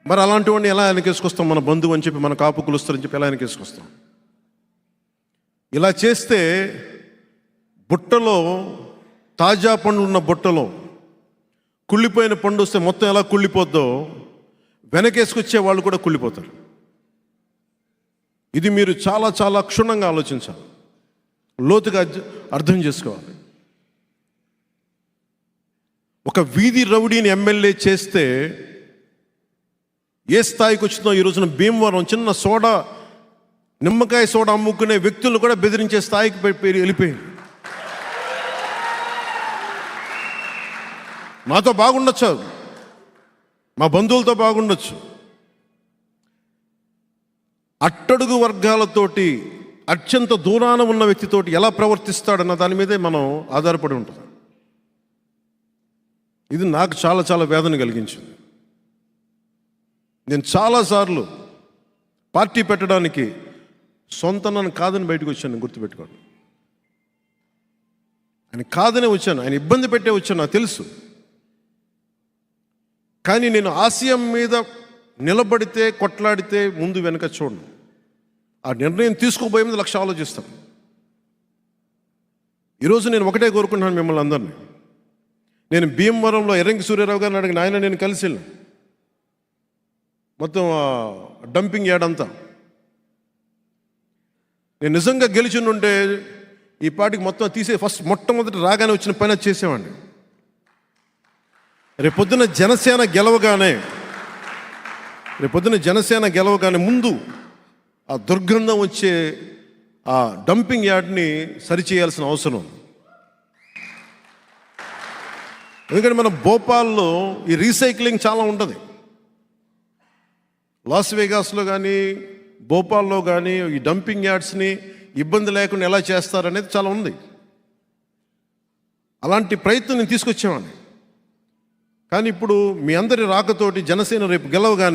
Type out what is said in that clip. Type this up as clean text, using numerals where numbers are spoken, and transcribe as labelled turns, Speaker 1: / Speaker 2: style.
Speaker 1: మరి అలాంటి వాడిని ఎలా వెనకేసుకొస్తాం? మన బంధువు అని చెప్పి, మన కాపు కులుస్తారని చెప్పి ఎలా వెనకేసుకొస్తాం? ఇలా చేస్తే బుట్టలో, తాజా పండ్లు ఉన్న బుట్టలో కుళ్ళిపోయిన పండు వస్తే మొత్తం ఎలా కుళ్ళిపోద్దో వెనకేసుకొచ్చే వాళ్ళు కూడా కుళ్ళిపోతారు. ఇది మీరు చాలా చాలా క్షుణ్ణంగా ఆలోచించాలి, లోతుగా అర్థం చేసుకోవాలి. ఒక వీధి రౌడీని ఎమ్మెల్యే చేస్తే ఏ స్థాయికి వచ్చిందో ఈ రోజున భీమవరం చిన్న సోడా, నిమ్మకాయ సోడా అమ్ముకునే వ్యక్తులను కూడా బెదిరించే స్థాయికి వెళ్ళిపోయింది. మాతో బాగుండొచ్చు, మా బంధువులతో బాగుండొచ్చు, అట్టడుగు వర్గాలతోటి అత్యంత దూరాన ఉన్న వ్యక్తితోటి ఎలా ప్రవర్తిస్తాడన్న దాని మీదే మనం ఆధారపడి ఉంటాం. ఇది నాకు చాలా చాలా వేదన కలిగించింది. నేను చాలాసార్లు పార్టీ పెట్టడానికి సొంత నన్ను కాదని బయటకు వచ్చాను, గుర్తుపెట్టుకోండి. ఆయన కాదనే వచ్చాను, ఆయన ఇబ్బంది పెట్టే వచ్చాను, నాకు తెలుసు. కానీ నేను ఆశయం మీద నిలబడితే, కొట్లాడితే ముందు వెనక చూడను. ఆ నిర్ణయం తీసుకోబోయే ముందు లక్ష ఆలోచిస్తాను. ఈరోజు నేను ఒకటే కోరుకుంటున్నాను మిమ్మల్ని అందరినీ. నేను భీమవరంలో ఎర్రంగి సూర్యారావు గారిని అడిగిన, ఆయన నేను కలిసి వెళ్ళాను. మొత్తం డంపింగ్ యార్డ్ అంతా నేను నిజంగా గెలిచి ఉంటే ఈ పాటికి మొత్తం తీసే, ఫస్ట్ మొట్టమొదటి రాగానే వచ్చిన పని అది చేసేవాడిని. రేపొద్దున జనసేన గెలవగానే ముందు ఆ దుర్గంధం వచ్చే ఆ డంపింగ్ యార్డ్ని సరిచేయాల్సిన అవసరం. ఎందుకంటే మన భోపాల్లో ఈ రీసైక్లింగ్ చాలా ఉంటుంది. లాస్ వేగాస్లో కానీ భోపాల్లో కానీ ఈ డంపింగ్ యార్డ్స్ని ఇబ్బంది లేకుండా ఎలా చేస్తారనేది చాలా ఉంది. అలాంటి ప్రయత్నం నేను తీసుకొచ్చేవాడిని. కానీ ఇప్పుడు మీ అందరి రాకతోటి జనసేన రేపు గెలవగానే